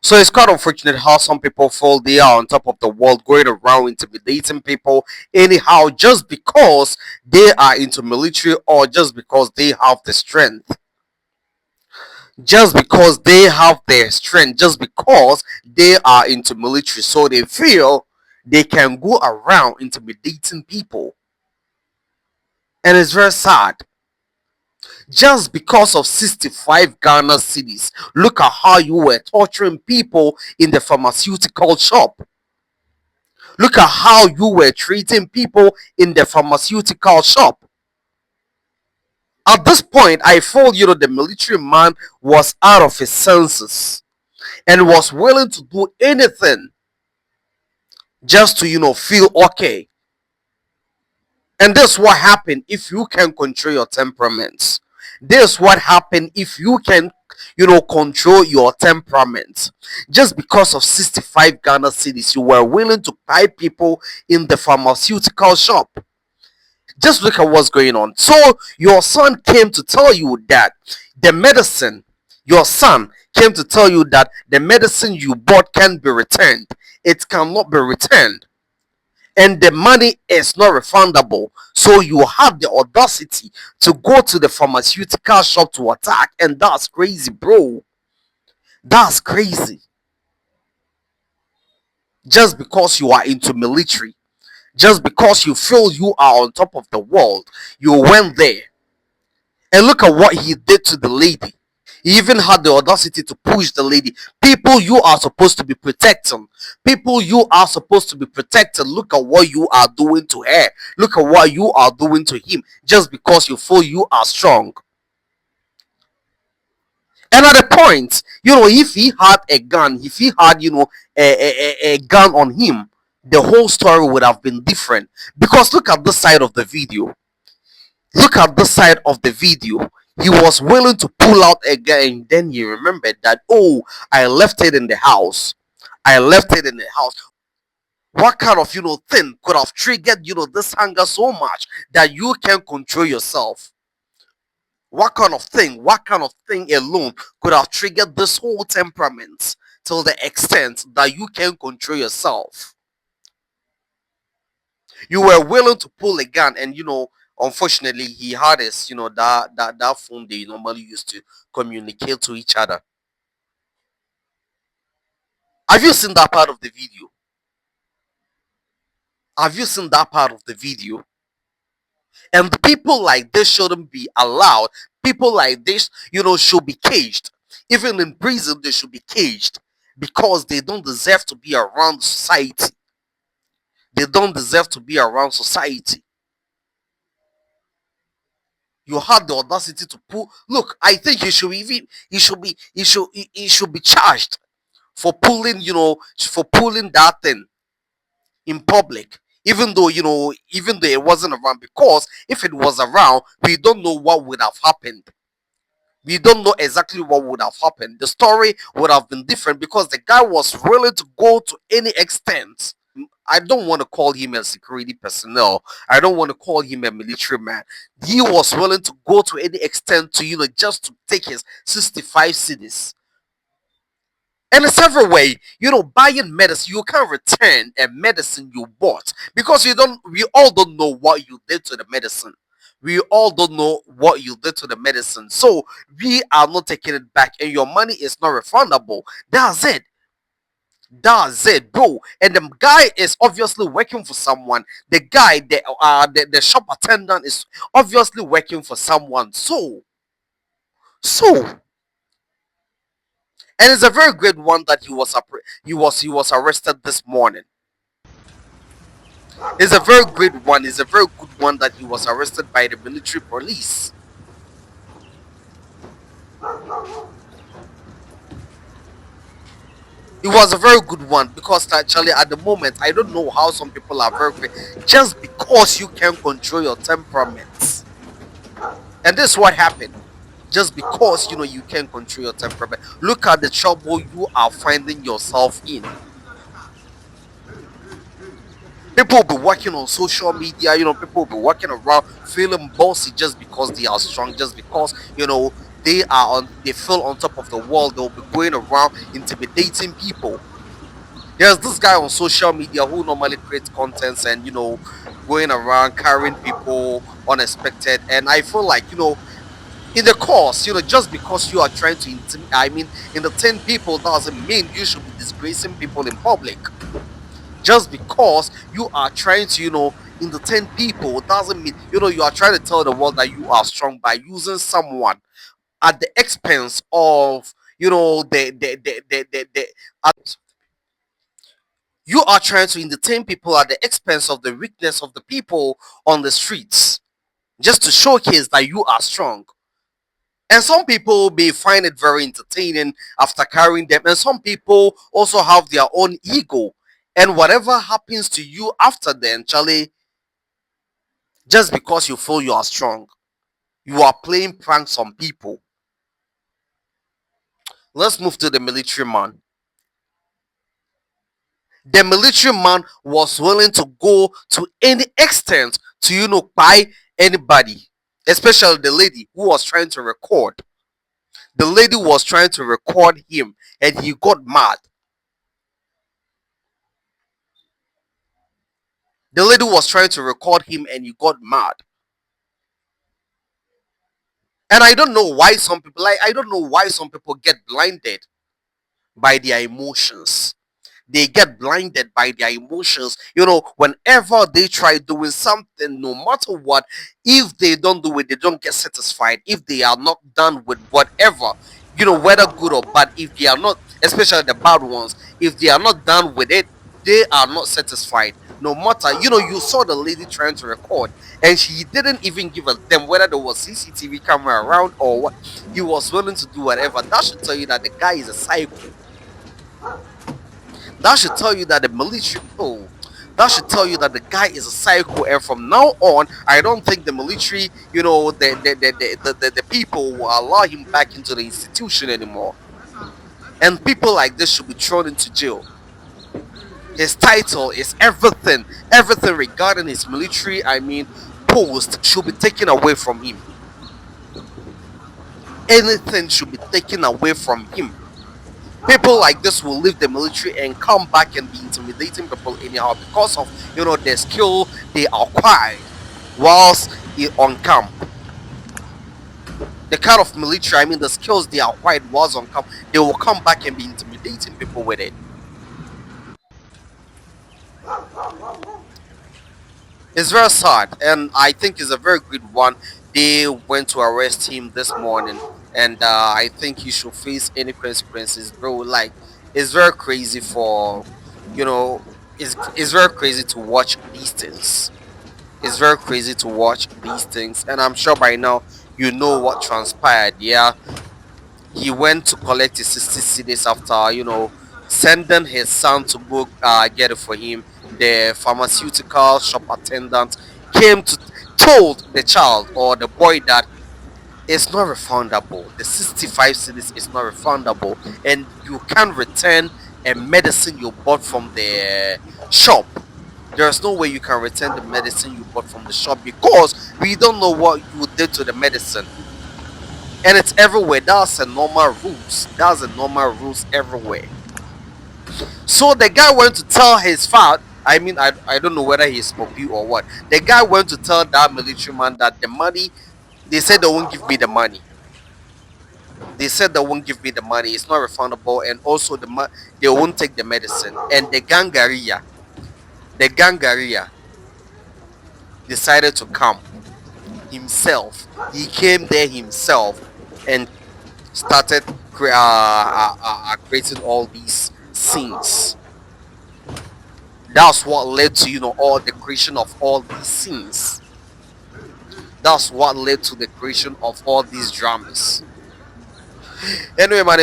So it's quite unfortunate how some people feel they are on top of the world, going around intimidating people anyhow, just because they are into military, or just because they have the strength. Just because they have their strength, just because they are into military, so they feel they can go around intimidating people. And it's very sad. Just because of 65 Ghana cities. Look at how you were torturing people in the pharmaceutical shop. Look at how you were treating people in the pharmaceutical shop. At this point, I feel, the military man was out of his senses and was willing to do anything just to, feel okay. And this is what happened if you can control your temperaments. This is what happened if you can, control your temperament. Just because of 65 Ghana cities, you were willing to buy people in the pharmaceutical shop. Just look at what's going on. So your son came to tell you that the medicine, your son came to tell you that the medicine you bought can be returned. It cannot be returned. And the money is not refundable. So you have the audacity to go to the pharmaceutical shop to attack. And that's crazy, bro. That's crazy. Just because you are into military, just because you feel you are on top of the world, you went there. And look at what he did to the lady. He even had the audacity to push the lady. People you are supposed to be protecting. People you are supposed to be protecting. Look at what you are doing to her. Look at what you are doing to him. Just because you feel you are strong. And at the point, if he had a gun, if he had, a gun on him, the whole story would have been different. Because look at this side of the video. Look at this side of the video. He was willing to pull out a gun, and then he remembered that, oh, I left it in the house. I left it in the house. What kind of, thing could have triggered, this anger so much that you can control yourself? What kind of thing alone could have triggered this whole temperament to the extent that you can control yourself? You were willing to pull a gun, and unfortunately he had his, that phone they normally used to communicate to each other. Have you seen that part of the video? Have you seen that part of the video? And people like this shouldn't be allowed. People like this, should be caged. Even in prison, they should be caged, because they don't deserve to be around society. They don't deserve to be around society. You had the audacity to pull. Look, I think he should be charged for pulling, that thing in public. Even though it wasn't around, because if it was around, we don't know what would have happened. We don't know exactly what would have happened. The story would have been different, because the guy was willing to go to any extent. I don't want to call him a security personnel. I don't want to call him a military man. He was willing to go to any extent to, just to take his 65 cities. And it's every way, buying medicine, you can't return a medicine you bought, because we all don't know what you did to the medicine. We all don't know what you did to the medicine. So we are not taking it back, and your money is not refundable. That's it. That's it, bro. And the guy is obviously working for someone. The guy, the shop attendant, is obviously working for someone. So, and it's a very great one that he was arrested this morning. It's a very great one. It's a very good one that he was arrested by the military police. It was a very good one, because actually at the moment I don't know how some people are very great just because you can control your temperaments. And this is what happened. Just because you can control your temperament. Look at the trouble you are finding yourself in. People will be working on social media, people will be working around feeling bossy just because they are strong, just because they feel on top of the world. They'll be going around intimidating people. There's this guy on social media who normally creates contents and going around carrying people unexpected. And I feel like in the course, just because you are trying to entertain people doesn't mean you should be disgracing people in public. Just because you are trying to entertain people doesn't mean you are trying to tell the world that you are strong by using someone at the expense of the you are trying to entertain people at the expense of the weakness of the people on the streets, just to showcase that you are strong. And some people may find it very entertaining after carrying them, and some people also have their own ego. And whatever happens to you after then, Charlie, just because you feel you are strong, you are playing pranks on people. Let's move to the military man. The military man was willing to go to any extent to buy anybody, especially the lady who was trying to record. The lady was trying to record him and he got mad. The lady was trying to record him and he got mad. And I don't know why some people, I don't know why some people get blinded by their emotions. They get blinded by their emotions. Whenever they try doing something, no matter what, if they don't do it, they don't get satisfied. If they are not done with whatever, whether good or bad, if they are not, especially the bad ones, if they are not done with it, they are not satisfied. No matter, you saw the lady trying to record and she didn't even give a damn whether there was CCTV camera around or what. He was willing to do whatever. That should tell you that the guy is a psycho. That should tell you that the military. Oh, that should tell you that the guy is a psycho. And from now on, I don't think the military, the people will allow him back into the institution anymore. And people like this should be thrown into jail. His title is everything. Everything regarding his military, post should be taken away from him. Anything should be taken away from him. People like this will leave the military and come back and be intimidating people anyhow because of the skill they acquired whilst on camp. The kind of military, the skills they acquired whilst on camp, they will come back and be intimidating people with it. It's very sad, and I think it's a very good one. They went to arrest him this morning, and I think he should face any consequences, bro. Like, it's very crazy for, you know, it's very crazy to watch these things. It's very crazy to watch these things, and I'm sure by now you know what transpired. Yeah, he went to collect his 60 cedis after sending his son to go get it for him. The pharmaceutical shop attendant came to told the child or the boy that it's not refundable. The 65 cedis is not refundable, and you can't return a medicine you bought from the shop. There's no way you can return the medicine you bought from the shop because we don't know what you did to the medicine. And it's everywhere. That's a normal rules. That's a normal rules everywhere. So the guy went to tell his father. I don't know whether he's Poppy or what. The guy went to tell that military man that the money, they said they won't give me the money. They said they won't give me the money. It's not refundable, and also they won't take the medicine. And the gangaria decided to come himself. He came there himself and started creating all these scenes. That's what led to all the creation of all these scenes. That's what led to the creation of all these dramas. Anyway, my name is